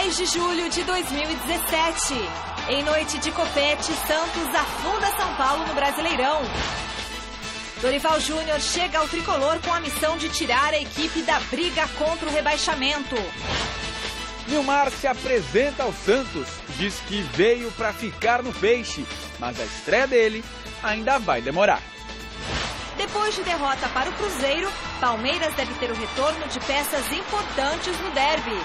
10 de julho de 2017. Em noite de copete, Santos afunda São Paulo no Brasileirão. Dorival Júnior chega ao tricolor com a missão de tirar a equipe da briga contra o rebaixamento. Nilmar se apresenta ao Santos, diz que veio para ficar no Peixe, mas a estreia dele ainda vai demorar. Depois de derrota para o Cruzeiro, Palmeiras deve ter o retorno de peças importantes no derby.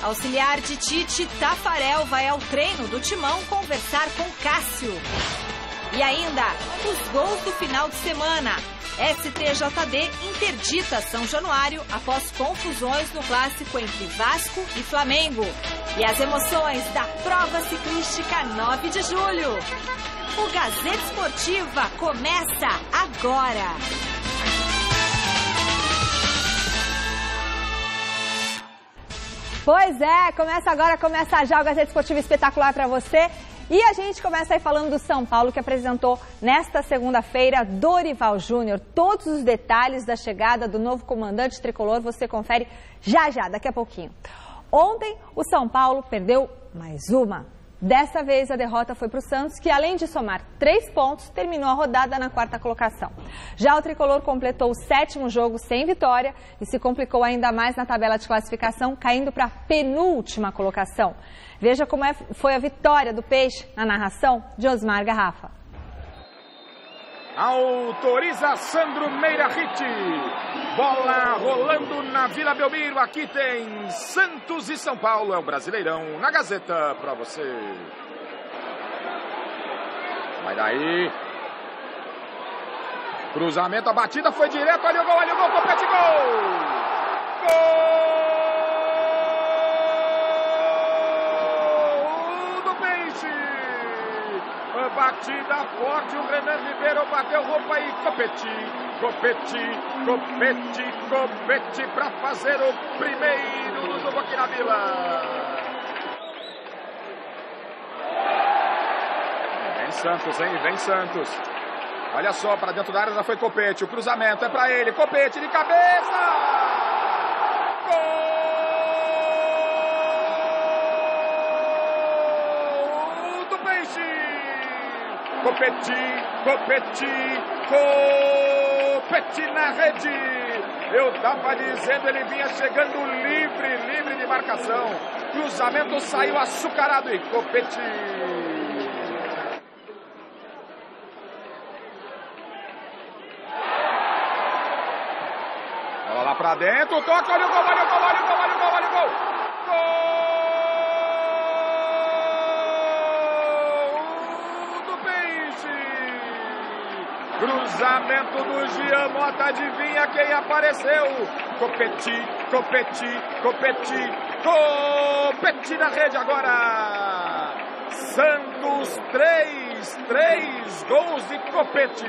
Auxiliar de Tite, Tafarel vai ao treino do Timão conversar com Cássio. E ainda, os gols do final de semana. STJD interdita São Januário após confusões no clássico entre Vasco e Flamengo. E as emoções da prova ciclística 9 de julho. O Gazeta Esportiva começa agora. Pois é, começa já o Gazeta Esportiva espetacular para você. E a gente começa aí falando do São Paulo, que apresentou nesta segunda-feira Dorival Júnior. Todos os detalhes da chegada do novo comandante tricolor você confere já, daqui a pouquinho. Ontem, o São Paulo perdeu mais uma. Dessa vez, a derrota foi para o Santos, que além de somar 3 pontos, terminou a rodada na 4ª colocação. Já o tricolor completou o 7º jogo sem vitória e se complicou ainda mais na tabela de classificação, caindo para a penúltima colocação. Veja como foi a vitória do Peixe na narração de Osmar Garrafa. Autoriza Sandro Meirahit. Bola rolando na Vila Belmiro. Aqui tem Santos e São Paulo. É o Brasileirão na Gazeta pra você. Vai daí. Cruzamento, a batida foi direto. Olha o gol, compete, gol! Gol! Batida forte, o Renan Ribeiro bateu roupa e compete para fazer o primeiro do jogo aqui na Vila. Vem Santos, hein? Vem Santos. Olha só, para dentro da área já foi Copete. O cruzamento é para ele. Copete de cabeça. Gol! Copete na rede. Eu tava dizendo, ele vinha chegando livre de marcação. Cruzamento saiu açucarado e Copete. Bola lá pra dentro, toca, olha o gol. Gol! Cruzamento do Gian Mota, adivinha quem apareceu? Copete na rede agora. Santos 3 gols de Copete.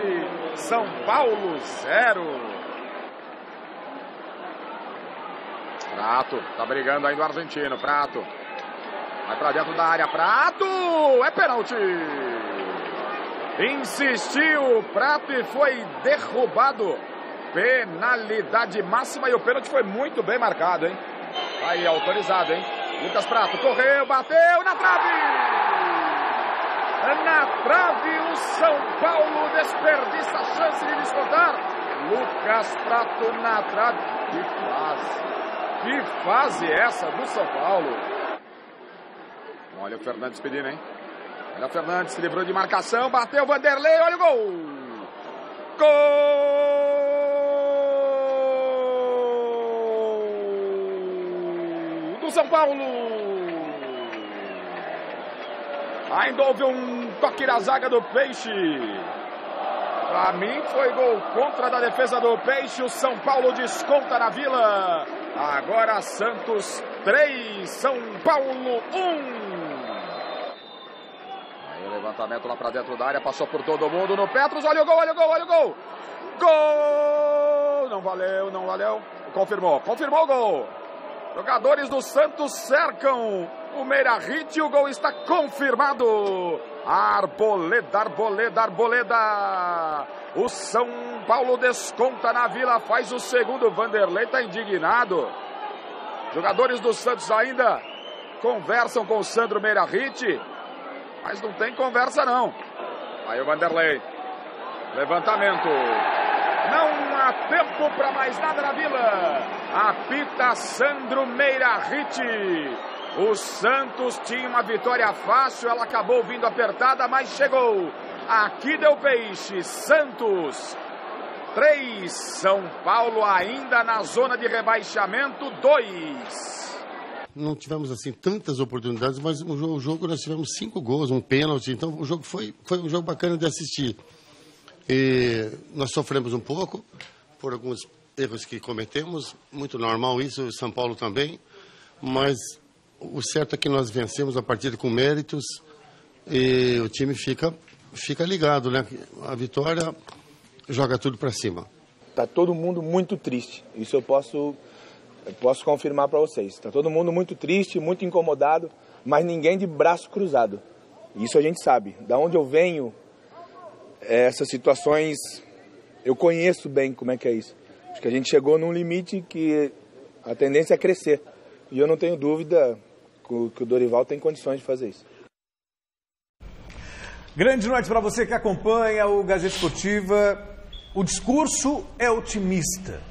São Paulo 0. Prato, tá brigando ainda o argentino, Prato. Vai pra dentro da área, Prato, é pênalti. Insistiu o Prato e foi derrubado. Penalidade máxima e o pênalti foi muito bem marcado, hein? Aí, autorizado, hein? Lucas Prato correu, bateu na trave! Na trave, o São Paulo desperdiça a chance de descontar. Lucas Prato na trave. Que fase essa do São Paulo? Olha o Fernandes pedindo, hein? Olha o Fernandes, se livrou de marcação, bateu o Vanderlei, olha o gol! Gol do São Paulo! Ainda houve um toque na zaga do Peixe. Pra mim foi gol contra da defesa do Peixe, o São Paulo desconta na Vila. Agora Santos 3, São Paulo 1. Levantamento lá pra dentro da área, passou por todo mundo no Petros, olha o gol! Gol! Não valeu. Confirmou o gol. Jogadores do Santos cercam o Meirahit e o gol está confirmado. Arboleda. O São Paulo desconta na Vila, faz o segundo. Vanderlei tá indignado. Jogadores do Santos ainda conversam com o Sandro Meirahit, mas não tem conversa não. Aí o Vanderlei, levantamento, não há tempo para mais nada na Vila. Apita Sandro Meirahit. O Santos tinha uma vitória fácil, ela acabou vindo apertada, mas chegou. Aqui deu peixe. Santos 3, São Paulo ainda na zona de rebaixamento 2. Não tivemos assim tantas oportunidades, mas o jogo nós tivemos 5 gols, um pênalti, então o jogo foi um jogo bacana de assistir. E nós sofremos um pouco por alguns erros que cometemos, muito normal isso, São Paulo também, mas o certo é que nós vencemos a partida com méritos e o time fica ligado, né? A vitória joga tudo para cima. Tá todo mundo muito triste, isso eu posso confirmar para vocês. Tá todo mundo muito triste, muito incomodado, mas ninguém de braço cruzado. Isso a gente sabe. Da onde eu venho, essas situações, eu conheço bem como é que é isso. Acho que a gente chegou num limite que a tendência é crescer. E eu não tenho dúvida que o Dorival tem condições de fazer isso. Grande noite para você que acompanha o Gazeta Esportiva. O discurso é otimista.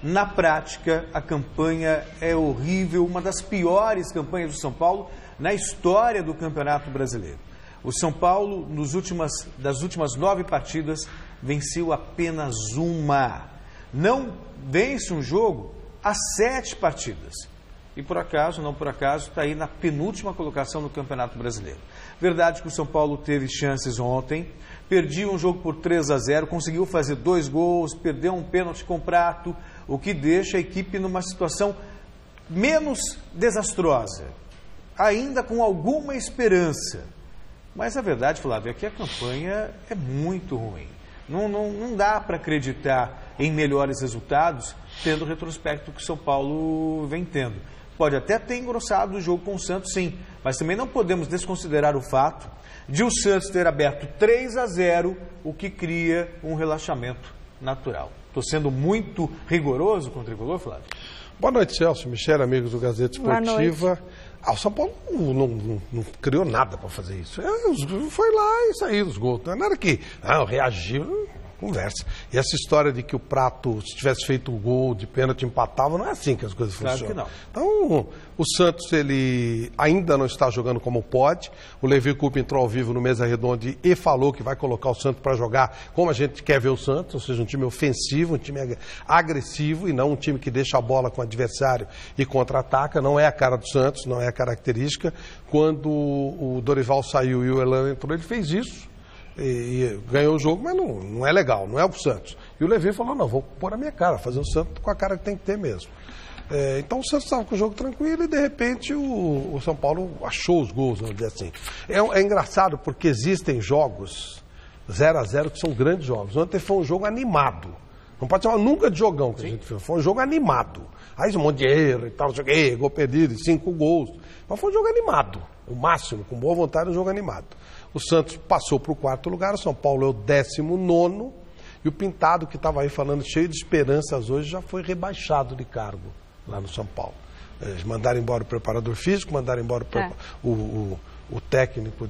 Na prática, a campanha é horrível, uma das piores campanhas do São Paulo na história do Campeonato Brasileiro. O São Paulo, das últimas 9 partidas, venceu apenas uma. Não vence um jogo há 7 partidas. E por acaso, não por acaso, está aí na penúltima colocação no Campeonato Brasileiro. Verdade que o São Paulo teve chances ontem, perdia um jogo por 3-0, conseguiu fazer 2 gols, perdeu um pênalti com Prato, o que deixa a equipe numa situação menos desastrosa, ainda com alguma esperança. Mas a verdade, Flávio, é que a campanha é muito ruim. Não dá para acreditar em melhores resultados tendo o retrospecto que o São Paulo vem tendo. Pode até ter engrossado o jogo com o Santos, sim, mas também não podemos desconsiderar o fato de o Santos ter aberto 3-0, o que cria um relaxamento natural. Estou sendo muito rigoroso com o Tricolor, Flávio? Boa noite, Celso, Michele, amigos do Gazeta Esportiva. O São Paulo não criou nada para fazer isso. Foi lá e saiu dos gols. Não é nada que reagiu. Conversa. E essa história de que o Prato, se tivesse feito o gol de pênalti, empatava, não é assim que as coisas funcionam. Claro que não. Então, o Santos, ele ainda não está jogando como pode. O Levi Coupe entrou ao vivo no Mesa Redonda e falou que vai colocar o Santos para jogar como a gente quer ver o Santos, ou seja, um time ofensivo, um time agressivo e não um time que deixa a bola com o adversário e contra-ataca. Não é a cara do Santos, não é a característica. Quando o Dorival saiu e o Elano entrou, ele fez isso. E ganhou o jogo, mas não é legal, não é o Santos. E o Levi falou, não, vou pôr a minha cara, fazer o Santos com a cara que tem que ter mesmo. Então o Santos estava com o jogo tranquilo e de repente o São Paulo achou os gols, vamos dizer assim. É engraçado porque existem jogos 0-0 que são grandes jogos. Ontem foi um jogo animado. Não pode chamar nunca de jogão que a gente fez, foi um jogo animado. Aí um monte de erro e tal, não sei o quê, gol perdido, 5 gols. Mas foi um jogo animado, o máximo, com boa vontade, um jogo animado. O Santos passou para o 4º lugar, o São Paulo é o 19º, e o Pintado, que estava aí falando cheio de esperanças hoje, já foi rebaixado de cargo lá no São Paulo. Eles mandaram embora o preparador físico, mandaram embora o técnico,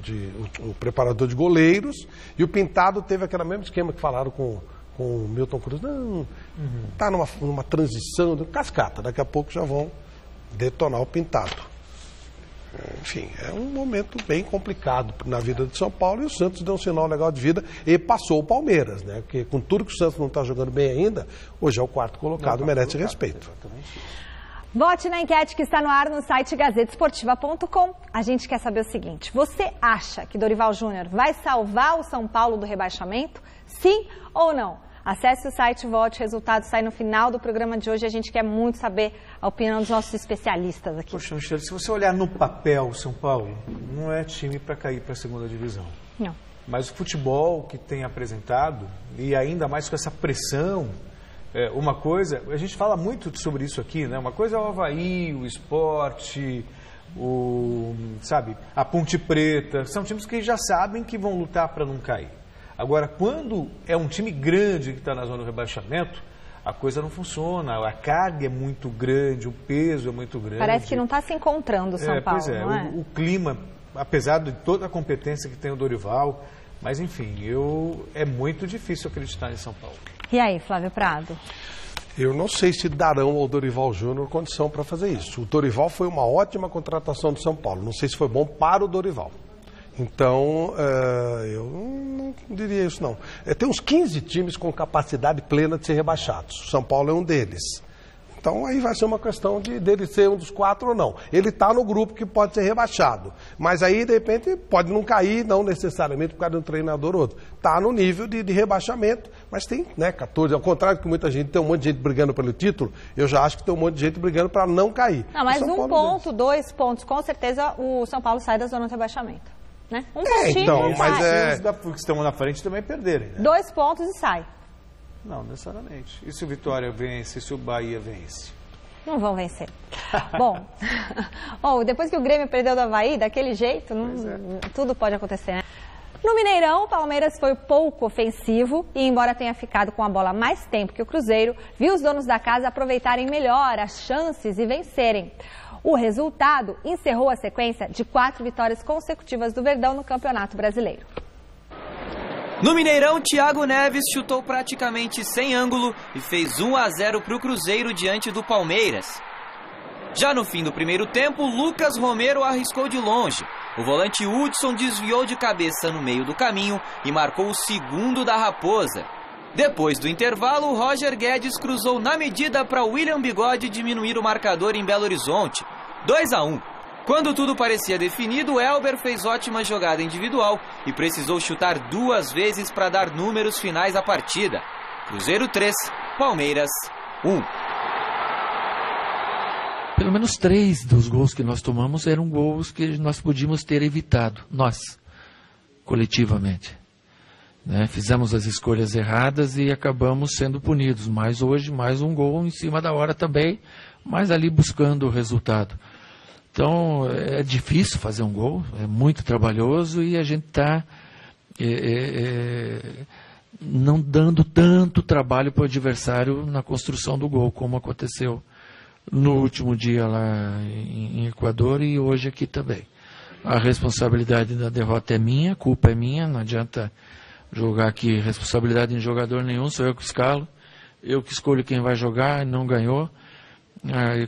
o preparador de goleiros, e o Pintado teve aquele mesmo esquema que falaram com o Milton Cruz. Não, está numa transição, cascata, daqui a pouco já vão detonar o Pintado. Enfim, é um momento bem complicado na vida de São Paulo e o Santos deu um sinal legal de vida e passou o Palmeiras, né? Porque com tudo que o Santos não está jogando bem ainda, hoje é o 4º colocado, merece respeito. Vote na enquete que está no ar no site gazetesportiva.com. A gente quer saber o seguinte, você acha que Dorival Júnior vai salvar o São Paulo do rebaixamento? Sim ou não? Acesse o site, vote, o resultado sai no final do programa de hoje. A gente quer muito saber a opinião dos nossos especialistas aqui. Poxa, Michele, se você olhar no papel, o São Paulo não é time para cair para a 2ª divisão. Não. Mas o futebol que tem apresentado, e ainda mais com essa pressão, uma coisa, a gente fala muito sobre isso aqui, né? Uma coisa é o Avaí, o Sport, a Ponte Preta, são times que já sabem que vão lutar para não cair. Agora, quando é um time grande que está na zona do rebaixamento, a coisa não funciona, a carga é muito grande, o peso é muito grande. Parece que não está se encontrando o São Paulo, pois é, não é? O clima, apesar de toda a competência que tem o Dorival, mas enfim, é muito difícil acreditar em São Paulo. E aí, Flávio Prado? Eu não sei se darão ao Dorival Júnior condição para fazer isso. O Dorival foi uma ótima contratação do São Paulo, não sei se foi bom para o Dorival. Então, eu não diria isso não. Tem uns 15 times com capacidade plena de ser rebaixados. O São Paulo é um deles. Então, aí vai ser uma questão dele ser um dos 4 ou não. Ele está no grupo que pode ser rebaixado. Mas aí, de repente, pode não cair, não necessariamente por causa de um treinador ou outro. Está no nível de rebaixamento, mas tem 14. Ao contrário que muita gente, tem um monte de gente brigando pelo título, eu já acho que tem um monte de gente brigando para não cair. Não, mas 1 ponto, 2 pontos, com certeza o São Paulo sai da zona de rebaixamento. Né? Um pontinho então, mas que estão na frente também perderem. Né? 2 pontos e sai. Não, necessariamente. E se o Vitória vence, se o Bahia vence? Não vão vencer. Bom, depois que o Grêmio perdeu do Avaí, daquele jeito, tudo pode acontecer, né? No Mineirão, o Palmeiras foi pouco ofensivo e, embora tenha ficado com a bola mais tempo que o Cruzeiro, viu os donos da casa aproveitarem melhor as chances e vencerem. O resultado encerrou a sequência de 4 vitórias consecutivas do Verdão no Campeonato Brasileiro. No Mineirão, Thiago Neves chutou praticamente sem ângulo e fez 1-0 para o Cruzeiro diante do Palmeiras. Já no fim do primeiro tempo, Lucas Romero arriscou de longe. O volante Hudson desviou de cabeça no meio do caminho e marcou o segundo da Raposa. Depois do intervalo, Roger Guedes cruzou na medida para William Bigode diminuir o marcador em Belo Horizonte. 2-1. Quando tudo parecia definido, Elber fez ótima jogada individual e precisou chutar 2 vezes para dar números finais à partida. Cruzeiro 3, Palmeiras 1. Pelo menos 3 dos gols que nós tomamos eram gols que nós podíamos ter evitado, nós, coletivamente. Fizemos as escolhas erradas e acabamos sendo punidos. Mas hoje, mais um gol em cima da hora também, mas ali buscando o resultado. Então, é difícil fazer um gol, é muito trabalhoso e a gente está não dando tanto trabalho para o adversário na construção do gol, como aconteceu no último dia lá em Equador e hoje aqui também. A responsabilidade da derrota é minha, a culpa é minha, não adianta jogar aqui responsabilidade em jogador nenhum, sou eu que escalo, eu que escolho quem vai jogar, não ganhou,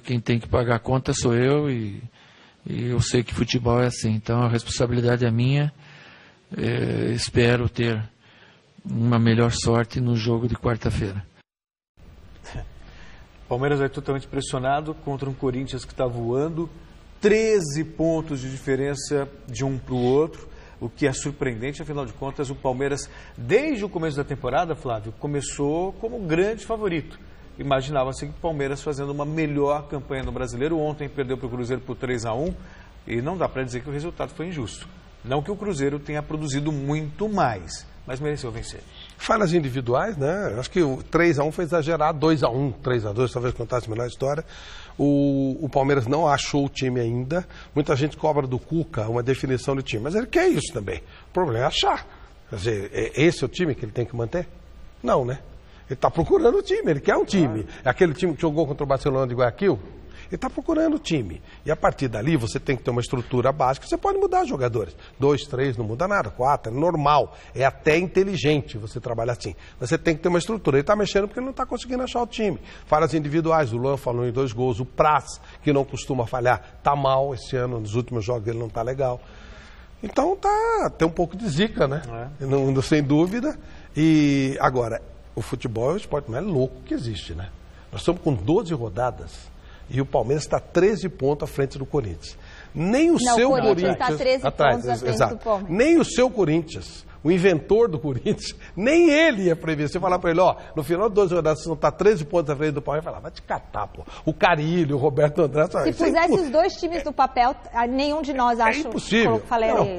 quem tem que pagar a conta sou eu e eu sei que futebol é assim, então a responsabilidade é minha, espero ter uma melhor sorte no jogo de quarta-feira. Palmeiras é totalmente pressionado contra um Corinthians que está voando, 13 pontos de diferença de um para o outro, o que é surpreendente, afinal de contas, o Palmeiras, desde o começo da temporada, Flávio, começou como grande favorito. Imaginava-se que o Palmeiras fazendo uma melhor campanha no Brasileiro. Ontem perdeu para o Cruzeiro por 3-1 e não dá para dizer que o resultado foi injusto. Não que o Cruzeiro tenha produzido muito mais, mas mereceu vencer. Falhas individuais, né? Acho que o 3-1 foi exagerado, 2-1, 3-2, talvez contasse melhor a história. O Palmeiras não achou o time ainda. Muita gente cobra do Cuca uma definição de time, mas ele quer isso também. O problema é achar. Quer dizer, esse é o time que ele tem que manter? Não, né? Ele está procurando o time, ele quer um time. É aquele time que jogou contra o Barcelona de Guayaquil? Ele está procurando o time. E a partir dali você tem que ter uma estrutura básica. Você pode mudar os jogadores. 2, 3, não muda nada. 4, é normal. É até inteligente você trabalhar assim. Você tem que ter uma estrutura. Ele está mexendo porque ele não está conseguindo achar o time. Falhas individuais. O Luan falou em 2 gols. O Praz, que não costuma falhar, está mal esse ano. Nos últimos jogos ele não está legal. Então tem um pouco de zica, né? Não, sem dúvida. E agora, o futebol é o esporte mais louco que existe, né? Nós estamos com 12 rodadas. E o Palmeiras está 13 pontos à frente do Corinthians. Nem o seu Corinthians está 13 pontos à frente do Palmeiras. Nem o seu Corinthians, o inventor do Corinthians, nem ele ia prever. Você falar para ele, no final de 12 rodadas, você não está 13 pontos à frente do Palmeiras, vai falar, vai te catar, pô. O Carilho, o Roberto André... Se pusesse os 2 times no papel, nenhum de nós acha... É impossível.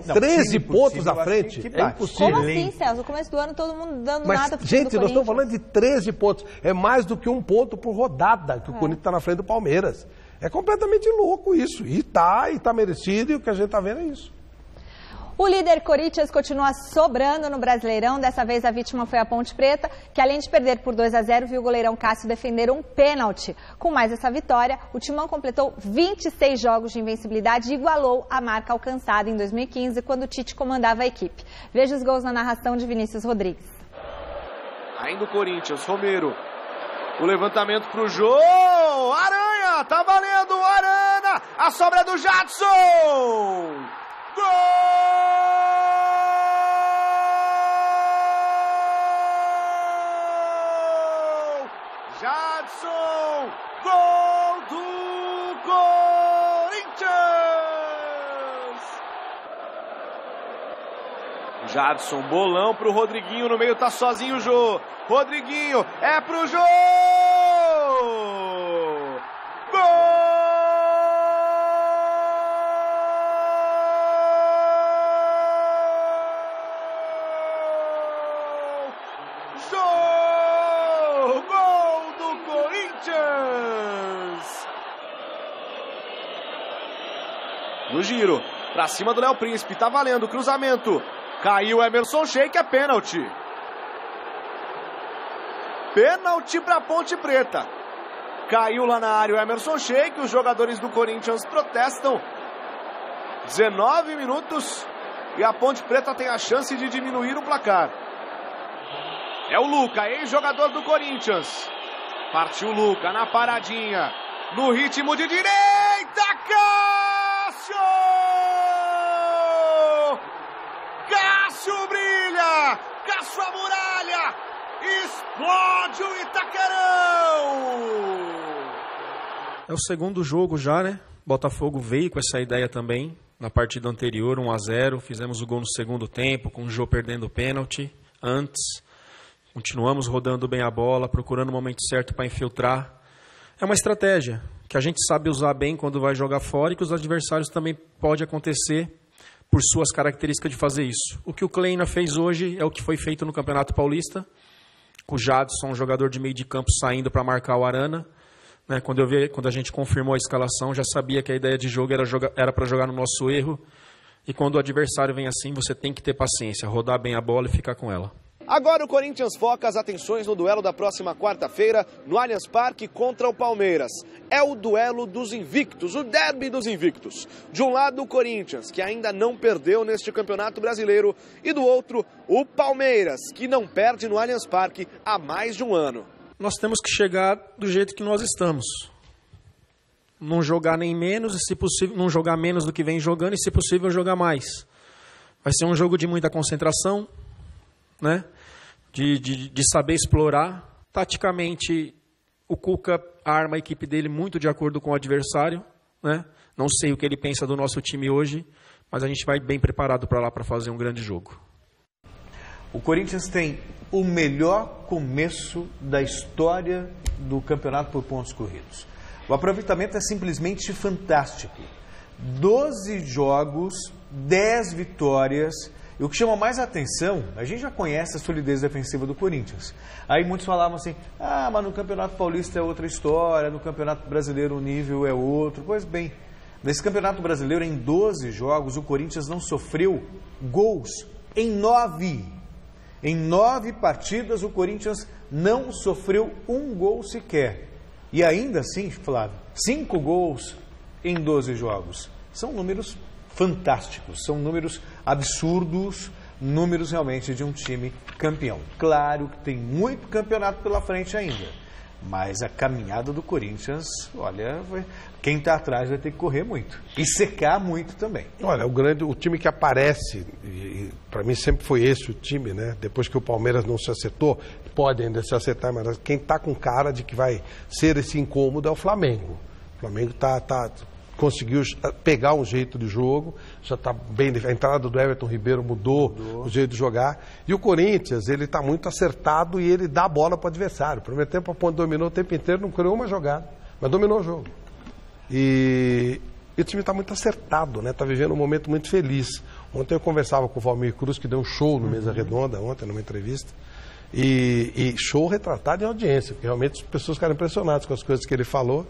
Não, 13 pontos à frente é impossível. Como assim, Celso? No começo do ano, todo mundo dando nada pro time do Gente, nós estamos falando de 13 pontos. É mais do que 1 ponto por rodada que o Corinthians está na frente do Palmeiras. É completamente louco isso. E tá merecido, e o que a gente está vendo é isso. O líder Corinthians continua sobrando no Brasileirão. Dessa vez a vítima foi a Ponte Preta, que além de perder por 2-0, viu o goleirão Cássio defender um pênalti. Com mais essa vitória, o Timão completou 26 jogos de invencibilidade e igualou a marca alcançada em 2015, quando o Tite comandava a equipe. Veja os gols na narração de Vinícius Rodrigues. Ainda o Corinthians, Romero. O levantamento pro Jô. Aranha, tá valendo, Arana. A sobra do Jadson. Gol! Jadson, gol do Corinthians! Jadson, bolão pro Rodriguinho, no meio tá sozinho o Jô. Rodriguinho, é pro Jô! Gol! No giro, pra cima do Léo Príncipe, tá valendo, cruzamento. Caiu Emerson Sheik, é pênalti. Pênalti pra Ponte Preta. Caiu lá na área o Emerson Sheik, os jogadores do Corinthians protestam. 19 minutos e a Ponte Preta tem a chance de diminuir o placar. É o Luca, ex-jogador do Corinthians. Partiu o Luca na paradinha, no ritmo de direita, Cássio brilha! Cássio a muralha! Explode o Itaquerão! É o segundo jogo já, né? Botafogo veio com essa ideia também. Na partida anterior, 1-0. Fizemos o gol no segundo tempo, com o Jô perdendo o pênalti. Antes, continuamos rodando bem a bola, procurando o momento certo para infiltrar. É uma estratégia que a gente sabe usar bem quando vai jogar fora e que os adversários também pode acontecer por suas características de fazer isso. O que o Kleina fez hoje é o que foi feito no Campeonato Paulista, com o Jadson, um jogador de meio de campo, saindo para marcar o Arana. Né, quando a gente confirmou a escalação, já sabia que a ideia de jogo era para jogar no nosso erro. E quando o adversário vem assim, você tem que ter paciência, rodar bem a bola e ficar com ela. Agora o Corinthians foca as atenções no duelo da próxima quarta-feira no Allianz Parque contra o Palmeiras. É o duelo dos invictos, o derby dos invictos. De um lado o Corinthians, que ainda não perdeu neste Campeonato Brasileiro, e do outro o Palmeiras, que não perde no Allianz Parque há mais de um ano. Nós temos que chegar do jeito que nós estamos. Não jogar nem menos, e se possível, não jogar menos do que vem jogando e, se possível, jogar mais. Vai ser um jogo de muita concentração, né? De saber explorar. Taticamente, o Cuca arma a equipe dele muito de acordo com o adversário, né? Não sei o que ele pensa do nosso time hoje, mas a gente vai bem preparado para lá para fazer um grande jogo. O Corinthians tem o melhor começo da história do campeonato por pontos corridos. O aproveitamento é simplesmente fantástico. 12 jogos, 10 vitórias. E o que chama mais atenção, a gente já conhece a solidez defensiva do Corinthians. Aí muitos falavam assim, mas no Campeonato Paulista é outra história, no Campeonato Brasileiro o nível é outro. Pois bem, nesse Campeonato Brasileiro, em 12 jogos, o Corinthians não sofreu gols em 9. Em 9 partidas, o Corinthians não sofreu um gol sequer. E ainda assim, Flávio, 5 gols em 12 jogos. São números fantásticos, são números absurdos, números realmente de um time campeão. Claro que tem muito campeonato pela frente ainda, mas a caminhada do Corinthians, olha, quem está atrás vai ter que correr muito e secar muito também. Olha, o time que aparece, e para mim sempre foi esse o time, né? Depois que o Palmeiras não se acertou, pode ainda se acertar, mas quem está com cara de que vai ser esse incômodo é o Flamengo. O Flamengo conseguiu pegar um jeito de jogo, já está bem, a entrada do Everton Ribeiro mudou o jeito de jogar, e o Corinthians, ele está muito acertado e ele dá a bola para o adversário. No primeiro tempo a Ponte dominou o tempo inteiro, não criou uma jogada, mas dominou o jogo. E o time está muito acertado, né? Está vivendo um momento muito feliz. Ontem eu conversava com o Valmir Cruz, que deu um show no Mesa Redonda, ontem, numa entrevista, e show retratado em audiência, porque realmente as pessoas ficaram impressionadas com as coisas que ele falou.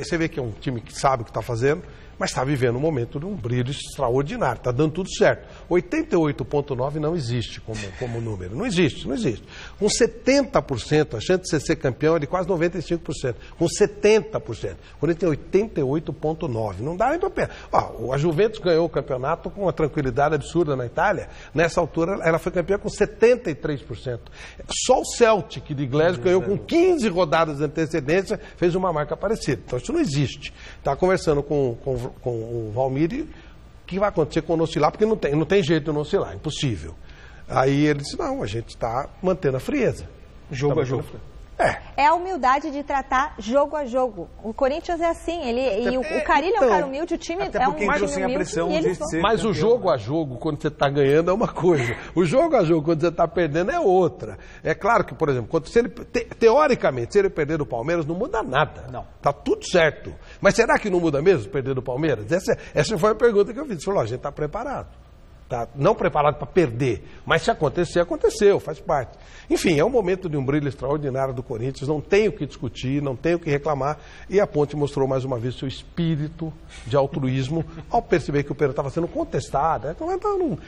Você vê que é um time que sabe o que está fazendo, mas está vivendo um momento de um brilho extraordinário, está dando tudo certo. 88,9 não existe como número, não existe. Com 70%, a chance de você ser campeão é de quase 95%, com 70%. Quando ele tem 88,9, não dá nem para pé. A Juventus ganhou o campeonato com uma tranquilidade absurda na Itália, nessa altura ela foi campeã com 73%. Só o Celtic de Glasgow ganhou com 15 rodadas de antecedência, fez uma marca parecida. Então isso não existe. Estava conversando com o Valmir, o que vai acontecer quando oscilar, porque não tem jeito de não oscilar, impossível. Aí ele disse, não, a gente está mantendo a frieza. Jogo a jogo. É a humildade de tratar jogo a jogo. O Corinthians é assim, o Carille é um cara humilde, o time é um time humilde. Mas o jogo a jogo, quando você está ganhando, é uma coisa. O jogo a jogo, quando você está perdendo, é outra. É claro que, por exemplo, teoricamente, se ele perder do Palmeiras, não muda nada. Não. Está tudo certo. Mas será que não muda mesmo perder do Palmeiras? Essa foi a pergunta que eu fiz. Ele falou, a gente está preparado. Tá não preparado para perder, mas se acontecer, aconteceu, faz parte. Enfim, é um momento de um brilho extraordinário do Corinthians, não tem o que discutir, não tem o que reclamar, e a Ponte mostrou mais uma vez seu espírito de altruísmo, ao perceber que o Pereira estava sendo contestado, então não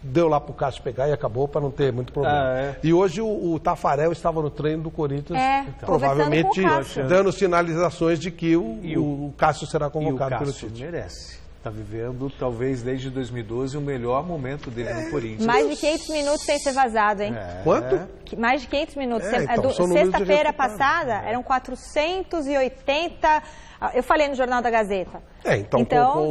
deu lá para o Cássio pegar e acabou para não ter muito problema. E hoje o Tafarel estava no treino do Corinthians, provavelmente dando sinalizações de que o Cássio será convocado pelo time. Merece. Está vivendo, talvez, desde 2012, o melhor momento dele no Corinthians. Mais de 500 minutos sem ser vazado, hein? Quanto? Mais de 500 minutos. Sexta-feira passada, eram 480... Eu falei no Jornal da Gazeta. Então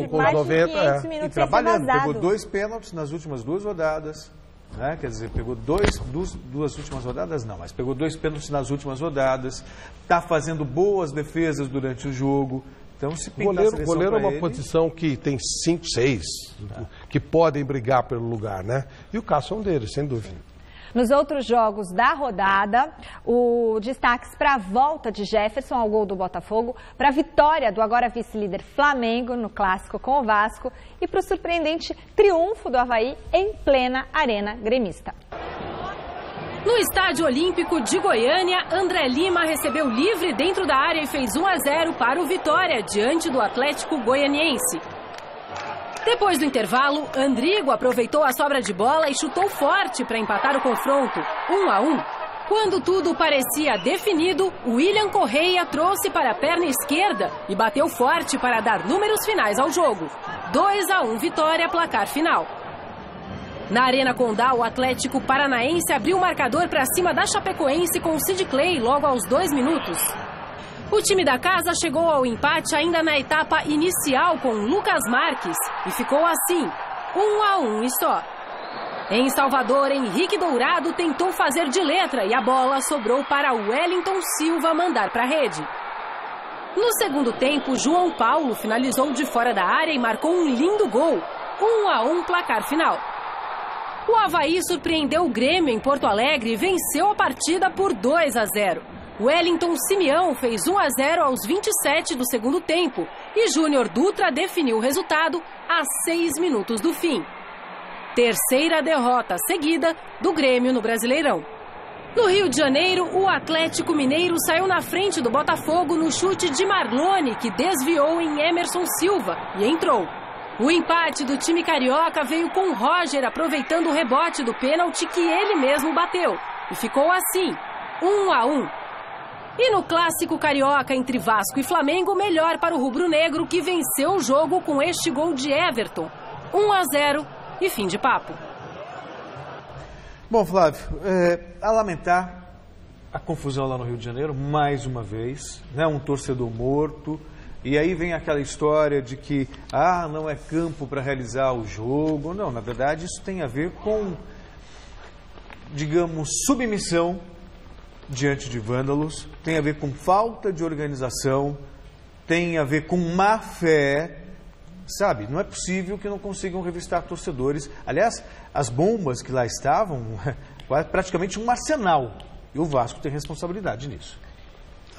com mais 90, de 500 minutos e trabalhando, pegou 2 pênaltis nas últimas 2 rodadas. Né? Quer dizer, pegou duas últimas rodadas, não, mas pegou 2 pênaltis nas últimas rodadas. Está fazendo boas defesas durante o jogo. Então, se goleiro é uma posição que tem 5, 6 que podem brigar pelo lugar, né? E o Cássio é um deles, sem dúvida. Nos outros jogos da rodada, o destaques para a volta de Jefferson ao gol do Botafogo, para a vitória do agora vice-líder Flamengo no clássico com o Vasco e para o surpreendente triunfo do Avaí em plena arena gremista. No Estádio Olímpico de Goiânia, André Lima recebeu livre dentro da área e fez 1-0 para o Vitória, diante do Atlético Goianiense. Depois do intervalo, Andrigo aproveitou a sobra de bola e chutou forte para empatar o confronto, 1-1. Quando tudo parecia definido, William Correia trouxe para a perna esquerda e bateu forte para dar números finais ao jogo. 2-1 Vitória, placar final. Na Arena Condá, o Atlético Paranaense abriu o marcador para cima da Chapecoense com Sid Clay logo aos 2 minutos. O time da casa chegou ao empate ainda na etapa inicial com Lucas Marques e ficou assim, 1-1 e só. Em Salvador, Henrique Dourado tentou fazer de letra e a bola sobrou para Wellington Silva mandar para a rede. No segundo tempo, João Paulo finalizou de fora da área e marcou um lindo gol, 1-1 placar final. O Avaí surpreendeu o Grêmio em Porto Alegre e venceu a partida por 2-0. Wellington Simeão fez 1-0 aos 27 do segundo tempo e Júnior Dutra definiu o resultado a 6 minutos do fim. Terceira derrota seguida do Grêmio no Brasileirão. No Rio de Janeiro, o Atlético Mineiro saiu na frente do Botafogo no chute de Marlone, que desviou em Emerson Silva e entrou. O empate do time carioca veio com Roger aproveitando o rebote do pênalti que ele mesmo bateu. E ficou assim, 1-1. E no clássico carioca entre Vasco e Flamengo, melhor para o rubro-negro que venceu o jogo com este gol de Everton. 1-0 e fim de papo. Bom, Flávio, a lamentar a confusão lá no Rio de Janeiro, mais uma vez, né? Um torcedor morto. E aí vem aquela história de que, não é campo para realizar o jogo. Não, na verdade isso tem a ver com, digamos, submissão diante de vândalos, tem a ver com falta de organização, tem a ver com má fé, sabe? Não é possível que não consigam revistar torcedores. Aliás, as bombas que lá estavam, praticamente um arsenal. E o Vasco tem responsabilidade nisso.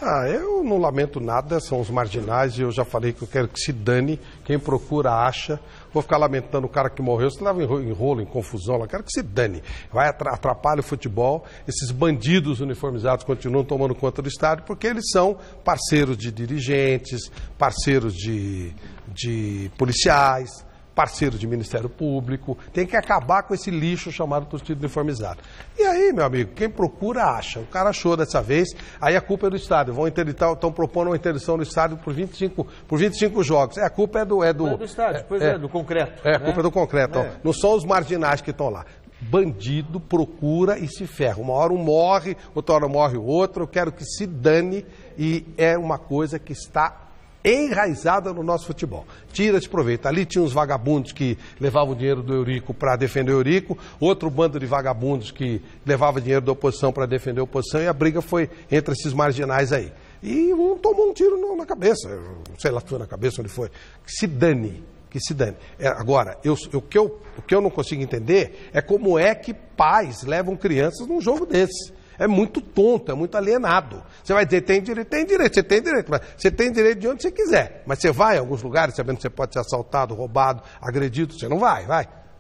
Eu não lamento nada, são os marginais e eu já falei que eu quero que se dane, quem procura acha. Vou ficar lamentando o cara que morreu, se leva em rolo, em confusão, eu quero que se dane. Vai atrapalhar o futebol, esses bandidos uniformizados continuam tomando conta do estádio porque eles são parceiros de dirigentes, parceiros de policiais, parceiro de Ministério Público, tem que acabar com esse lixo chamado torcida uniformizada. E aí, meu amigo, quem procura acha. O cara achou dessa vez, aí a culpa é do estádio. Estão propondo uma interdição no estádio por 25 jogos. A culpa é do estádio, do concreto. A culpa é do concreto. Não são os marginais que estão lá. Bandido procura e se ferra. Uma hora um morre, outra hora morre o outro. Eu quero que se dane e é uma coisa que está enraizada no nosso futebol. Tira de proveito. Ali tinha uns vagabundos que levavam o dinheiro do Eurico para defender o Eurico, outro bando de vagabundos que levava dinheiro da oposição para defender a oposição, e a briga foi entre esses marginais aí. E um tomou um tiro na cabeça, não sei lá se foi na cabeça onde foi. Que se dane. Agora, o que eu não consigo entender é como é que pais levam crianças num jogo desse. É muito tonto, é muito alienado. Você vai dizer, tem direito, você tem direito. Mas você tem direito de onde você quiser. Mas você vai em alguns lugares sabendo que você pode ser assaltado, roubado, agredido, você não vai.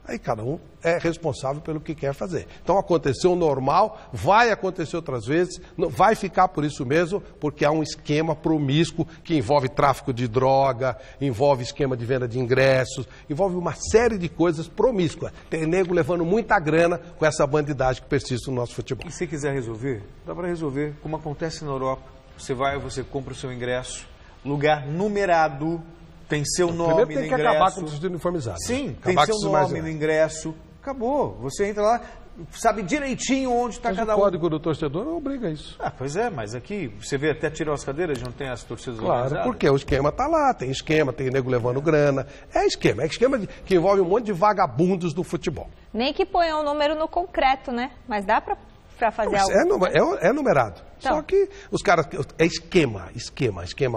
Aí cada um é responsável pelo que quer fazer. Então aconteceu normal, vai acontecer outras vezes, vai ficar por isso mesmo, porque há um esquema promíscuo que envolve tráfico de droga, envolve esquema de venda de ingressos, envolve uma série de coisas promíscuas. Tem nego levando muita grana com essa bandidagem que persiste no nosso futebol. E se quiser resolver, dá para resolver, como acontece na Europa. Você compra o seu ingresso, lugar numerado, tem seu nome no ingresso. Primeiro tem que acabar com o torcida uniformizado. Sim, tem seu nome no ingresso. Acabou. Você entra lá, sabe direitinho onde está cada um. O código do torcedor não obriga isso. Pois é, mas aqui você vê até tirar as cadeiras, não tem as torcidas organizadas. Claro, porque o esquema está lá, tem nego levando grana. É esquema que envolve um monte de vagabundos do futebol. Nem que ponham um número no concreto, né? Mas dá para fazer algo. É numerado. Então. Só que os caras... É esquema,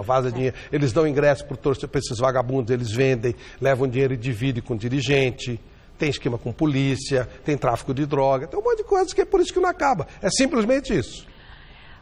vaza dinheiro. Eles dão ingresso para esses vagabundos, eles vendem, levam dinheiro e dividem com dirigente. Tem esquema com polícia, tem tráfico de droga, tem um monte de coisas que é por isso que não acaba. É simplesmente isso.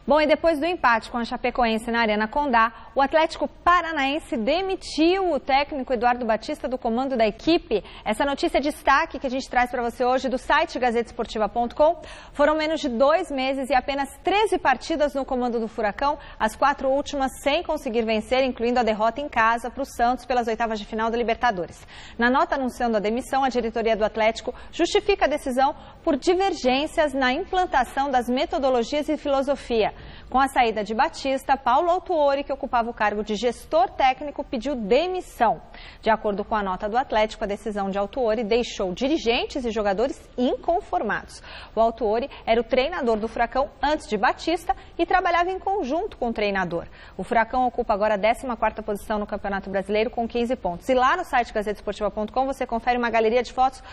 Bom, e depois do empate com a Chapecoense na Arena Condá, o Atlético Paranaense demitiu o técnico Eduardo Batista do comando da equipe. Essa notícia é destaque que a gente traz para você hoje do site gazetesportiva.com. Foram menos de 2 meses e apenas 13 partidas no comando do Furacão, as 4 últimas sem conseguir vencer, incluindo a derrota em casa para o Santos pelas oitavas de final da Libertadores. Na nota anunciando a demissão, a diretoria do Atlético justifica a decisão por divergências na implantação das metodologias e filosofia. Com a saída de Batista, Paulo Autuori, que ocupava o cargo de gestor técnico, pediu demissão. De acordo com a nota do Atlético, a decisão de Autuori deixou dirigentes e jogadores inconformados. O Autuori era o treinador do Furacão antes de Batista e trabalhava em conjunto com o treinador. O Furacão ocupa agora a 14ª posição no Campeonato Brasileiro com 15 pontos. E lá no site gazetesportiva.com você confere uma galeria de fotos.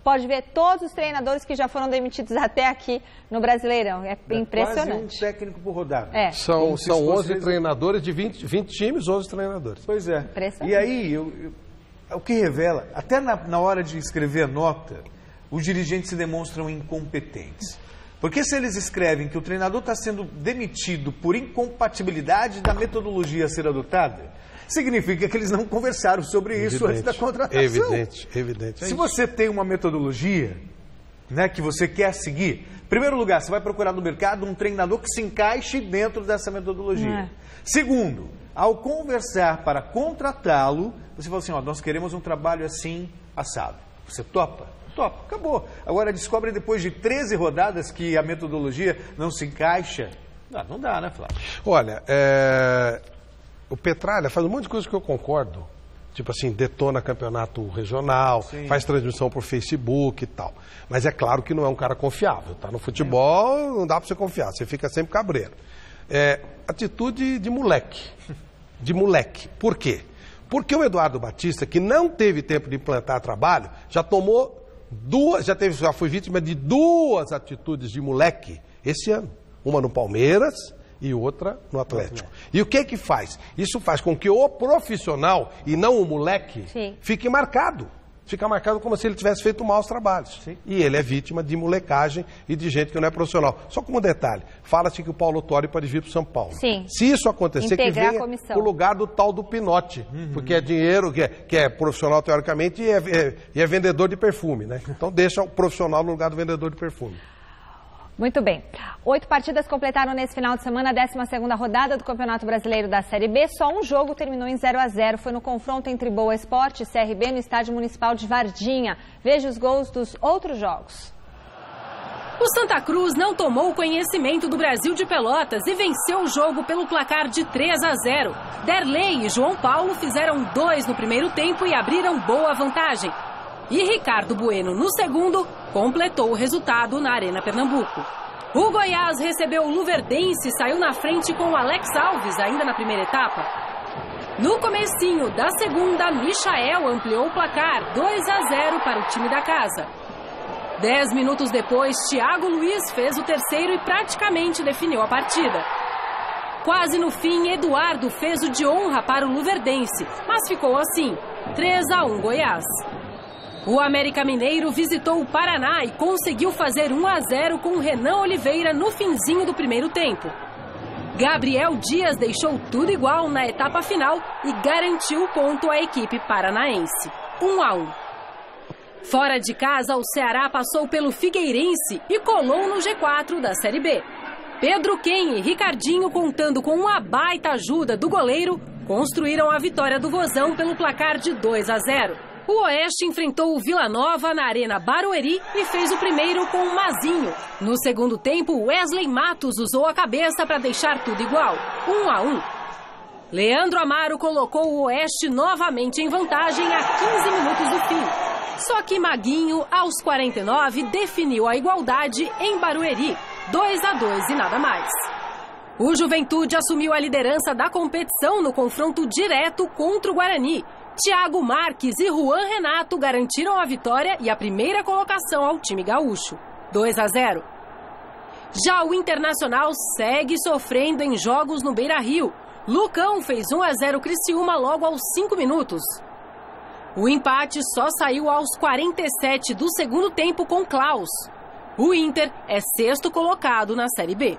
Pode ver todos os treinadores que já foram demitidos até aqui no Brasileirão. É impressionante. Quase um técnico por rodada. São 11 treinadores de 20 times, 11 treinadores. Pois é. E aí, o que revela, até na hora de escrever a nota, os dirigentes se demonstram incompetentes. Porque se eles escrevem que o treinador está sendo demitido por incompatibilidade da metodologia a ser adotada, significa que eles não conversaram sobre isso antes da contratação. Evidente. Se você tem uma metodologia, né, que você quer seguir, em primeiro lugar, você vai procurar no mercado um treinador que se encaixe dentro dessa metodologia. Segundo, ao conversar para contratá-lo, você fala assim, nós queremos um trabalho assim, assado. Você topa? Topa, acabou. Agora descobre depois de 13 rodadas que a metodologia não se encaixa. Não dá, né, Flávio? Olha, o Petralha faz um monte de coisa que eu concordo. Tipo assim, detona campeonato regional, faz transmissão por Facebook e tal. Mas é claro que não é um cara confiável, tá? No futebol não dá pra você confiar, você fica sempre cabreiro. Atitude de moleque. Por quê? Porque o Eduardo Batista, que não teve tempo de implantar trabalho, já tomou já foi vítima de 2 atitudes de moleque esse ano. Uma no Palmeiras e outra no Atlético. E o que faz? Isso faz com que o profissional, e não o moleque, fique marcado. fica marcado como se ele tivesse feito maus trabalhos. Sim. E ele é vítima de molecagem e de gente que não é profissional. Só como detalhe, fala-se que o Paulo Autori pode vir para o São Paulo. Sim. Se isso acontecer, que venha o lugar do tal do Pinotti, porque é dinheiro, que é profissional teoricamente e é vendedor de perfume, né? Então deixa o profissional no lugar do vendedor de perfume. Muito bem. 8 partidas completaram nesse final de semana a 12ª rodada do Campeonato Brasileiro da Série B. Só um jogo terminou em 0-0. Foi no confronto entre Boa Esporte e CRB no Estádio Municipal de Varginha. Veja os gols dos outros jogos. O Santa Cruz não tomou conhecimento do Brasil de Pelotas e venceu o jogo pelo placar de 3-0. Derlei e João Paulo fizeram 2 no primeiro tempo e abriram boa vantagem. E Ricardo Bueno, no segundo, completou o resultado na Arena Pernambuco. O Goiás recebeu o Luverdense e saiu na frente com o Alex Alves, ainda na primeira etapa. No comecinho da segunda, Michael ampliou o placar, 2-0 para o time da casa. 10 minutos depois, Thiago Luiz fez o terceiro e praticamente definiu a partida. Quase no fim, Eduardo fez o de honra para o Luverdense, mas ficou assim, 3-1 Goiás. O América Mineiro visitou o Paraná e conseguiu fazer 1-0 com o Renan Oliveira no finzinho do primeiro tempo. Gabriel Dias deixou tudo igual na etapa final e garantiu o ponto à equipe paranaense. 1-1. Fora de casa, o Ceará passou pelo Figueirense e colou no G4 da Série B. Pedro Ken e Ricardinho, contando com uma baita ajuda do goleiro, construíram a vitória do Vozão pelo placar de 2-0. O Oeste enfrentou o Vila Nova na Arena Barueri e fez o primeiro com o Mazinho. No segundo tempo, Wesley Matos usou a cabeça para deixar tudo igual, 1-1. Leandro Amaro colocou o Oeste novamente em vantagem a 15 minutos do fim. Só que Maguinho, aos 49, definiu a igualdade em Barueri, 2-2 e nada mais. O Juventude assumiu a liderança da competição no confronto direto contra o Guarani. Thiago Marques e Juan Renato garantiram a vitória e a primeira colocação ao time gaúcho, 2-0. Já o Internacional segue sofrendo em jogos no Beira-Rio. Lucão fez 1-0 Criciúma logo aos 5 minutos. O empate só saiu aos 47 do segundo tempo com Klaus. O Inter é 6º colocado na Série B.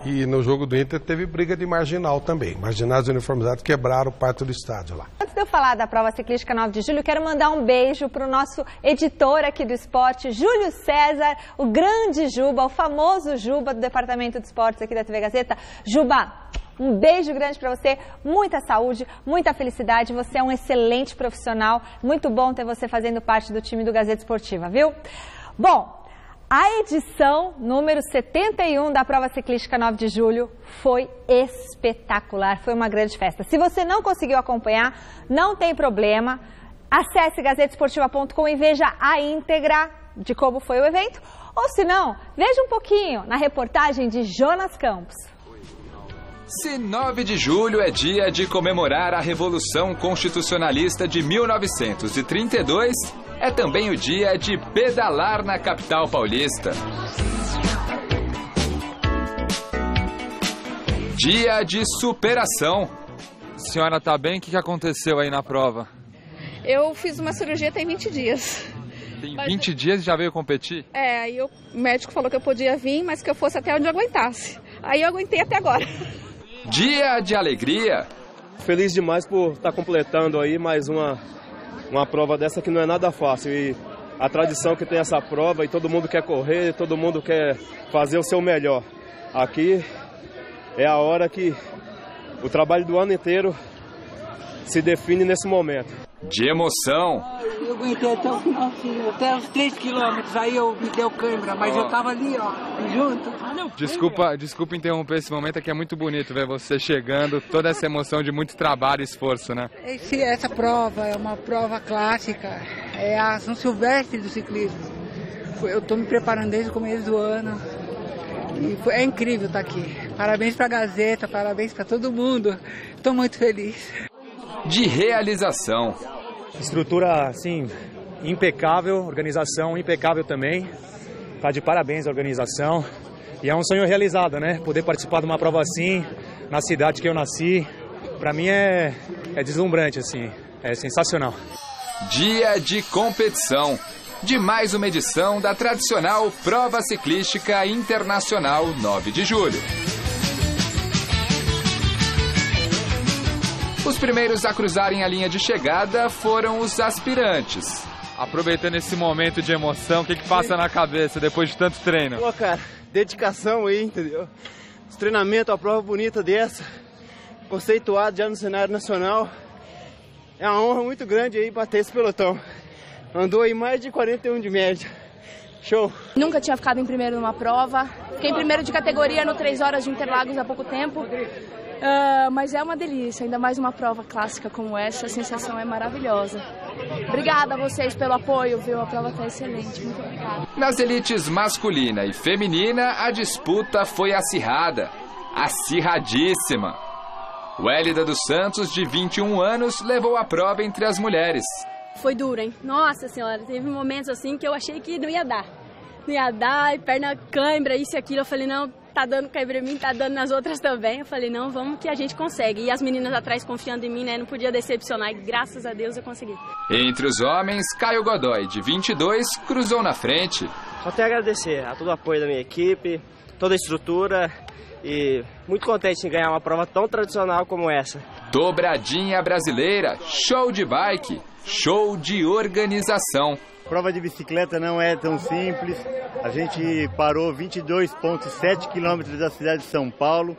E no jogo do Inter teve briga de marginal também. Marginais uniformizados quebraram parte do estádio lá. Antes de eu falar da prova ciclística 9 de julho, quero mandar um beijo para o nosso editor aqui do esporte, Júlio César, o grande Juba, o famoso Juba do Departamento de Esportes aqui da TV Gazeta. Juba, um beijo grande para você, muita saúde, muita felicidade. Você é um excelente profissional. Muito bom ter você fazendo parte do time do Gazeta Esportiva, viu? Bom, a edição número 71 da prova ciclística 9 de julho foi espetacular, foi uma grande festa. Se você não conseguiu acompanhar, não tem problema, acesse gazetesportiva.com e veja a íntegra de como foi o evento, ou se não, veja um pouquinho na reportagem de Jonas Campos. Se 9 de julho é dia de comemorar a Revolução Constitucionalista de 1932, é também o dia de pedalar na capital paulista. Dia de superação. A senhora tá bem? O que aconteceu aí na prova? Eu fiz uma cirurgia tem 20 dias. Tem 20 dias e já veio competir? É, aí o médico falou que eu podia vir, mas que eu fosse até onde eu aguentasse. Aí eu aguentei até agora. Dia de alegria. Feliz demais por estar completando aí mais uma prova dessa que não é nada fácil. E a tradição que tem essa prova, e todo mundo quer correr, todo mundo quer fazer o seu melhor. Aqui é a hora que o trabalho do ano inteiro se define nesse momento. De emoção. Eu aguentei até o finalzinho, até os 3 quilômetros, aí me deu câimbra, mas eu tava ali, ó, junto. Desculpa interromper esse momento, é que é muito bonito ver você chegando, toda essa emoção de muito trabalho e esforço, né? Essa prova é uma prova clássica, é a São Silvestre do ciclismo. Eu tô me preparando desde o começo do ano e é incrível estar aqui. Parabéns pra Gazeta, parabéns pra todo mundo, tô muito feliz. De realização. Estrutura, assim, impecável, organização impecável também. Tá de parabéns a organização. E é um sonho realizado, né? Poder participar de uma prova assim, na cidade que eu nasci, pra mim é deslumbrante, assim. é sensacional. Dia de competição, de mais uma edição da tradicional Prova Ciclística Internacional 9 de Julho. Os primeiros a cruzarem a linha de chegada foram os aspirantes. Aproveitando esse momento de emoção, o que passa na cabeça depois de tanto treino? Pô, cara, dedicação aí, entendeu? Os treinamentos, uma prova bonita dessa, conceituado já no cenário nacional. É uma honra muito grande aí bater esse pelotão. Andou aí mais de 41 de média. Show! Nunca tinha ficado em primeiro numa prova. Fiquei em primeiro de categoria no 3 horas de Interlagos há pouco tempo. Mas é uma delícia, ainda mais uma prova clássica como essa, a sensação é maravilhosa. Obrigada a vocês pelo apoio, viu? A prova está excelente, muito obrigada. Nas elites masculina e feminina, a disputa foi acirrada, acirradíssima. O Hélida dos Santos, de 21 anos, levou a prova entre as mulheres. Foi duro, hein? Nossa senhora, teve momentos assim que eu achei que não ia dar. Não ia dar, e perna cãibra, isso e aquilo. Eu falei, não, tá dando cãibra em mim, tá dando nas outras também. Eu falei, não, vamos que a gente consegue. E as meninas atrás confiando em mim, né? Não podia decepcionar e graças a Deus eu consegui. Entre os homens, Caio Godoy, de 22, cruzou na frente. Só tenho a agradecer a todo o apoio da minha equipe, toda a estrutura e muito contente em ganhar uma prova tão tradicional como essa. Dobradinha brasileira, show de bike, show de organização. Prova de bicicleta não é tão simples. A gente parou 22,7 quilômetros da cidade de São Paulo,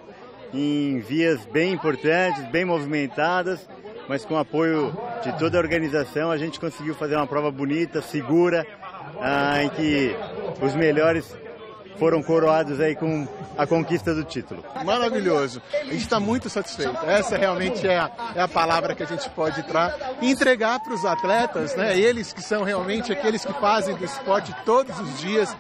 em vias bem importantes, bem movimentadas, mas com apoio de toda a organização a gente conseguiu fazer uma prova bonita, segura, em que os melhores foram coroados aí com a conquista do título. Maravilhoso. A gente está muito satisfeito. Essa realmente é a palavra que a gente pode entregar para os atletas, né? Eles que são realmente aqueles que fazem do esporte todos os dias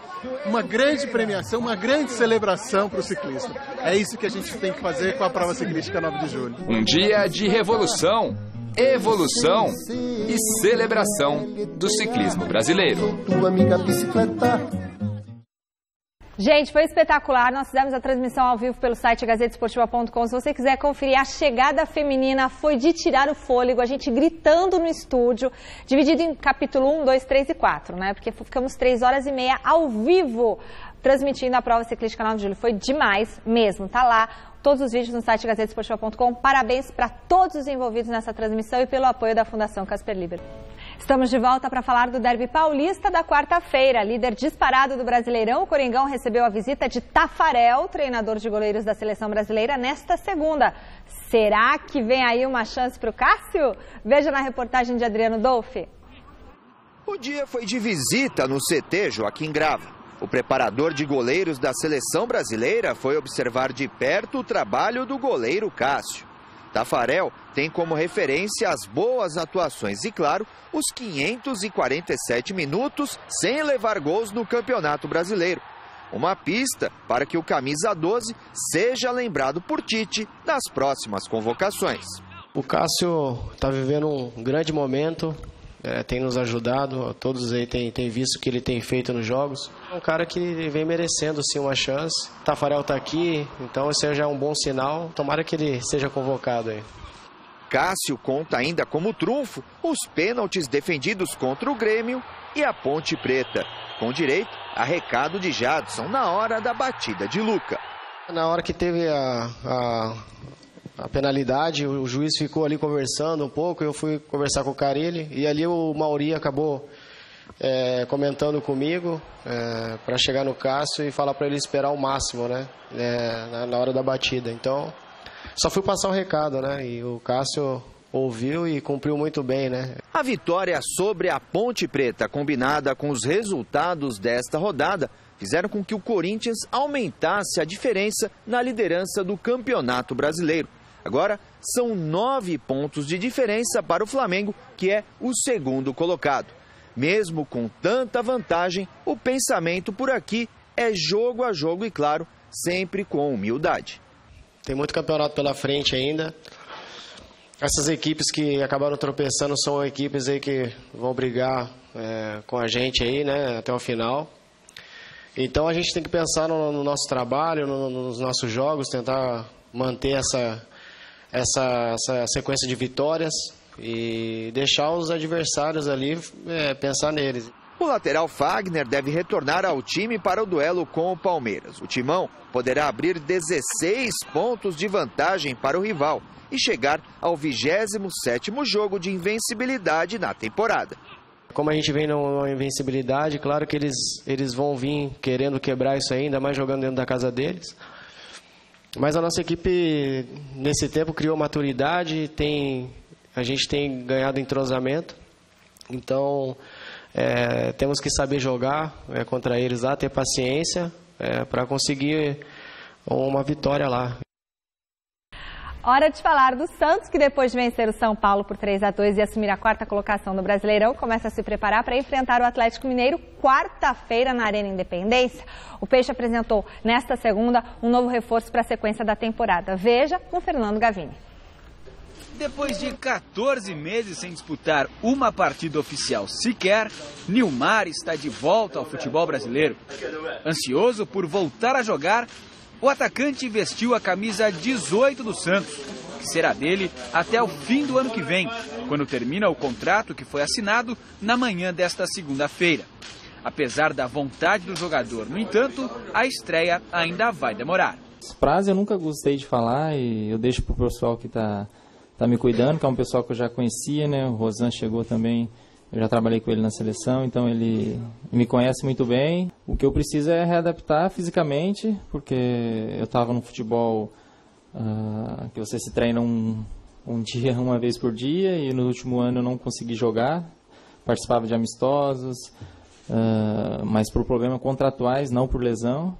uma grande premiação, uma grande celebração para o ciclista. É isso que a gente tem que fazer com a Prova Ciclística 9 de Julho. Um dia de revolução, evolução e celebração do ciclismo brasileiro. Tua amiga bicicleta. Gente, foi espetacular. Nós fizemos a transmissão ao vivo pelo site gazetesportiva.com. Se você quiser conferir, a chegada feminina foi de tirar o fôlego. A gente gritando no estúdio, dividido em capítulo 1, 2, 3 e 4, né? Porque ficamos 3 horas e meia ao vivo transmitindo a Prova Ciclística 9 de Julho. Foi demais mesmo. Tá lá todos os vídeos no site gazetesportiva.com. Parabéns para todos os envolvidos nessa transmissão e pelo apoio da Fundação Casper Libero. Estamos de volta para falar do Derby Paulista da quarta-feira. Líder disparado do Brasileirão, o Coringão recebeu a visita de Tafarel, treinador de goleiros da Seleção Brasileira, nesta segunda. Será que vem aí uma chance para o Cássio? Veja na reportagem de Adriano Dolfi. O dia foi de visita no CT Joaquim Grava. O preparador de goleiros da Seleção Brasileira foi observar de perto o trabalho do goleiro Cássio. Tafarel tem como referência as boas atuações e, claro, os 547 minutos sem levar gols no Campeonato Brasileiro. Uma pista para que o camisa 12 seja lembrado por Tite nas próximas convocações. O Cássio está vivendo um grande momento, tem nos ajudado, todos aí têm visto o que ele tem feito nos jogos. É um cara que vem merecendo sim uma chance. Tafarel está aqui, então esse já é um bom sinal. Tomara que ele seja convocado aí. Cássio conta ainda como trunfo os pênaltis defendidos contra o Grêmio e a Ponte Preta, com direito a recado de Jadson na hora da batida de Luca. Na hora que teve a penalidade, o juiz ficou ali conversando um pouco, eu fui conversar com o Carille e ali o Mauri acabou comentando comigo para chegar no Cássio e falar para ele esperar o máximo, né, na hora da batida. Então, só fui passar o recado, né, e o Cássio ouviu e cumpriu muito bem, né. A vitória sobre a Ponte Preta, combinada com os resultados desta rodada, fizeram com que o Corinthians aumentasse a diferença na liderança do Campeonato Brasileiro. Agora, são 9 pontos de diferença para o Flamengo, que é o segundo colocado. Mesmo com tanta vantagem, o pensamento por aqui é jogo a jogo e, claro, sempre com humildade. Tem muito campeonato pela frente ainda. Essas equipes que acabaram tropeçando são equipes aí que vão brigar com a gente aí, né, até o final. Então a gente tem que pensar no nosso trabalho, nos nossos jogos, tentar manter essa sequência de vitórias e deixar os adversários ali pensar neles. O lateral Fagner deve retornar ao time para o duelo com o Palmeiras. O Timão poderá abrir 16 pontos de vantagem para o rival e chegar ao 27º jogo de invencibilidade na temporada. Como a gente vem numa invencibilidade, claro que eles vão vir querendo quebrar isso aí, ainda mais jogando dentro da casa deles. Mas a nossa equipe, nesse tempo, criou maturidade, a gente tem ganhado entrosamento. Então, temos que saber jogar contra eles lá, ter paciência para conseguir uma vitória lá. Hora de falar do Santos, que depois de vencer o São Paulo por 3-2 e assumir a 4ª colocação do Brasileirão, começa a se preparar para enfrentar o Atlético Mineiro quarta-feira na Arena Independência. O Peixe apresentou nesta segunda um novo reforço para a sequência da temporada. Veja com Fernando Gavini. Depois de 14 meses sem disputar uma partida oficial sequer, Nilmar está de volta ao futebol brasileiro. Ansioso por voltar a jogar, o atacante vestiu a camisa 18 do Santos, que será dele até o fim do ano que vem, quando termina o contrato que foi assinado na manhã desta segunda-feira. Apesar da vontade do jogador, no entanto, a estreia ainda vai demorar. Prazo eu nunca gostei de falar e eu deixo para o pessoal que está me cuidando, que é um pessoal que eu já conhecia, né? O Rosan chegou também, eu já trabalhei com ele na seleção, então ele me conhece muito bem. O que eu preciso é readaptar fisicamente, porque eu estava no futebol que você se treina um dia, uma vez por dia, e no último ano eu não consegui jogar, participava de amistosos, mas por problemas contratuais, não por lesão.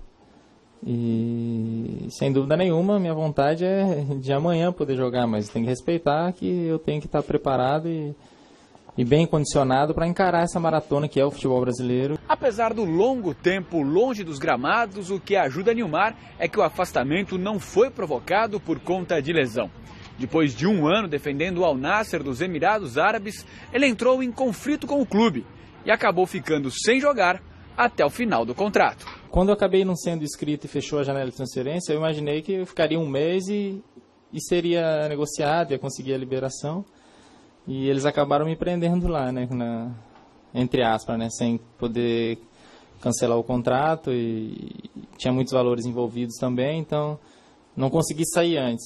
E sem dúvida nenhuma, minha vontade é de amanhã poder jogar, mas tem que respeitar que eu tenho que estar preparado e bem condicionado para encarar essa maratona que é o futebol brasileiro. Apesar do longo tempo longe dos gramados, o que ajuda Nilmar é que o afastamento não foi provocado por conta de lesão. Depois de um ano defendendo o Al Nassr dos Emirados Árabes, ele entrou em conflito com o clube e acabou ficando sem jogar até o final do contrato. Quando eu acabei não sendo inscrito e fechou a janela de transferência, eu imaginei que eu ficaria um mês e seria negociado, ia conseguir a liberação. E eles acabaram me prendendo lá, né, entre aspas, né, sem poder cancelar o contrato, e tinha muitos valores envolvidos também, então não consegui sair antes.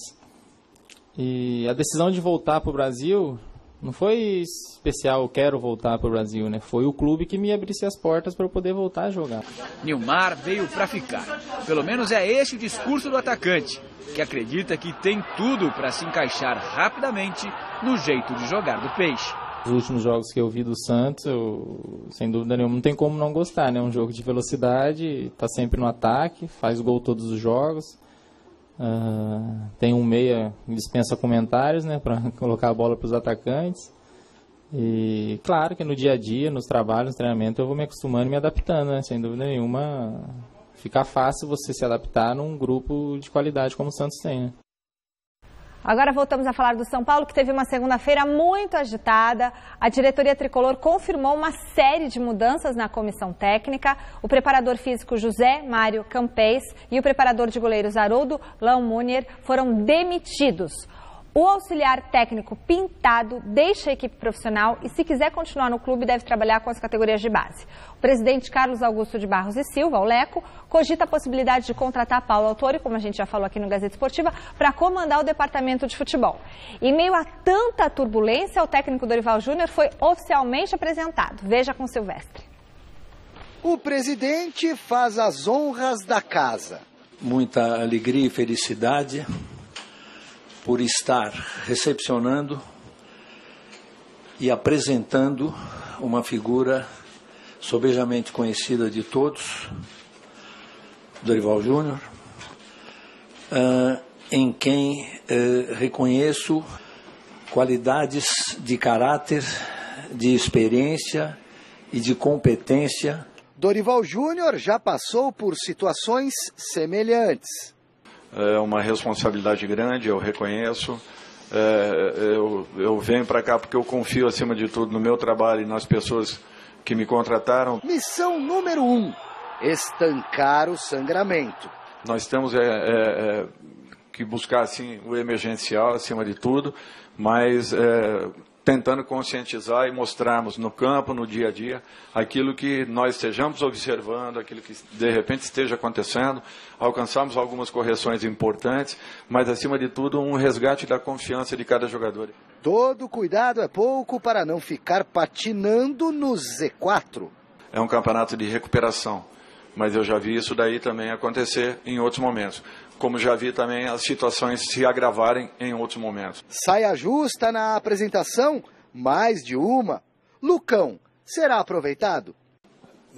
E a decisão de voltar para o Brasil não foi especial, eu quero voltar para o Brasil, né? Foi o clube que me abrisse as portas para eu poder voltar a jogar. Nilmar veio para ficar. Pelo menos é esse o discurso do atacante, que acredita que tem tudo para se encaixar rapidamente no jeito de jogar do Peixe. Os últimos jogos que eu vi do Santos, sem dúvida nenhuma, não tem como não gostar, né? É um jogo de velocidade, está sempre no ataque, faz gol todos os jogos. Tem um meia que dispensa comentários, né, para colocar a bola para os atacantes. E claro que no dia a dia, nos trabalhos, no treinamento, eu vou me acostumando e me adaptando, né? Sem dúvida nenhuma, fica fácil você se adaptar num grupo de qualidade como o Santos tem, né? Agora voltamos a falar do São Paulo, que teve uma segunda-feira muito agitada. A diretoria tricolor confirmou uma série de mudanças na comissão técnica. O preparador físico José Mário Campês e o preparador de goleiros Haroldo Laumonier foram demitidos. O auxiliar técnico Pintado deixa a equipe profissional e, se quiser continuar no clube, deve trabalhar com as categorias de base. O presidente Carlos Augusto de Barros e Silva, o Leco, cogita a possibilidade de contratar Paulo Autori, como a gente já falou aqui no Gazeta Esportiva, para comandar o departamento de futebol. Em meio a tanta turbulência, o técnico Dorival Júnior foi oficialmente apresentado. Veja com Silvestre. O presidente faz as honras da casa. Muita alegria e felicidade por estar recepcionando e apresentando uma figura sobejamente conhecida de todos, Dorival Júnior, em quem reconheço qualidades de caráter, de experiência e de competência. Dorival Júnior já passou por situações semelhantes. É uma responsabilidade grande, eu reconheço. Eu venho para cá porque eu confio, acima de tudo, no meu trabalho e nas pessoas que me contrataram. Missão número 1, estancar o sangramento. Nós temos que buscar assim, o emergencial, acima de tudo, mas tentando conscientizar e mostrarmos no campo, no dia a dia, aquilo que nós estejamos observando, aquilo que de repente esteja acontecendo, alcançarmos algumas correções importantes, mas acima de tudo um resgate da confiança de cada jogador. Todo cuidado é pouco para não ficar patinando no Z4. É um campeonato de recuperação, mas eu já vi isso daí também acontecer em outros momentos, como já vi também as situações se agravarem em outros momentos. Saia justa na apresentação, mais de uma. Lucão, será aproveitado?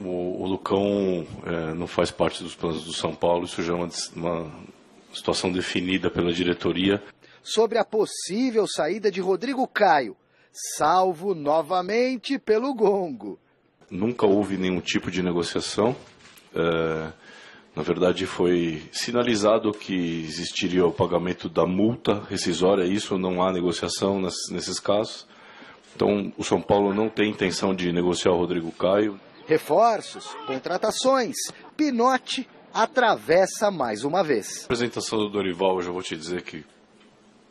O Lucão não faz parte dos planos do São Paulo, isso já é uma situação definida pela diretoria. Sobre a possível saída de Rodrigo Caio, salvo novamente pelo gongo. Nunca houve nenhum tipo de negociação. Na verdade, foi sinalizado que existiria o pagamento da multa rescisória, isso não há negociação nesses casos. Então, o São Paulo não tem intenção de negociar o Rodrigo Caio. Reforços, contratações, Pinotti atravessa mais uma vez. A apresentação do Dorival, eu já vou te dizer que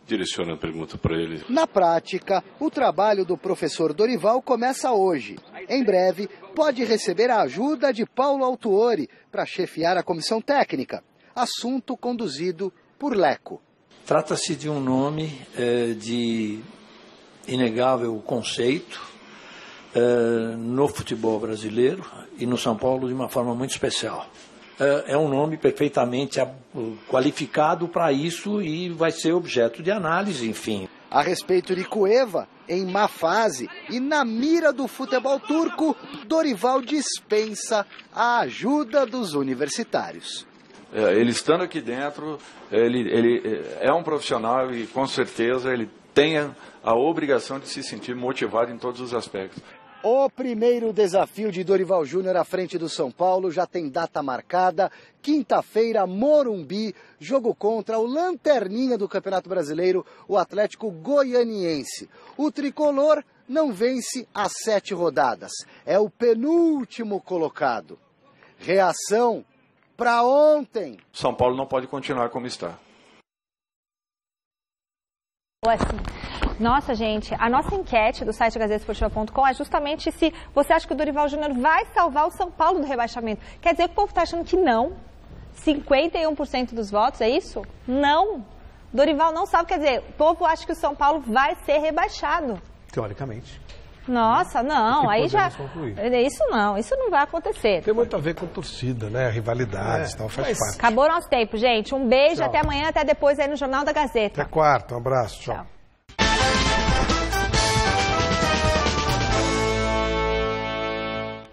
direciona a pergunta para ele. Na prática, o trabalho do professor Dorival começa hoje. Em breve, pode receber a ajuda de Paulo Autuori para chefiar a comissão técnica. Assunto conduzido por Leco. Trata-se de um nome de inegável conceito no futebol brasileiro e no São Paulo de uma forma muito especial. É um nome perfeitamente qualificado para isso e vai ser objeto de análise, enfim. A respeito de Cueva, em má fase e na mira do futebol turco, Dorival dispensa a ajuda dos universitários. Ele estando aqui dentro, ele é um profissional e com certeza ele tem a obrigação de se sentir motivado em todos os aspectos. O primeiro desafio de Dorival Júnior à frente do São Paulo já tem data marcada. Quinta-feira, Morumbi, jogo contra o lanterninha do Campeonato Brasileiro, o Atlético Goianiense. O tricolor não vence há 7 rodadas. É o penúltimo colocado. Reação para ontem. São Paulo não pode continuar como está. Nossa, gente, a nossa enquete do site gazetesportiva.com é justamente se você acha que o Dorival Júnior vai salvar o São Paulo do rebaixamento. Quer dizer que o povo está achando que não. 51% dos votos, é isso? Não. Dorival não salva, quer dizer, o povo acha que o São Paulo vai ser rebaixado. Teoricamente. Nossa, não, aí já... Isso não vai acontecer. Tem muito a ver com torcida, né? Rivalidades e tal, faz parte. Acabou o nosso tempo, gente. Um beijo, até amanhã, até depois aí no Jornal da Gazeta. Até quarta, um abraço, tchau.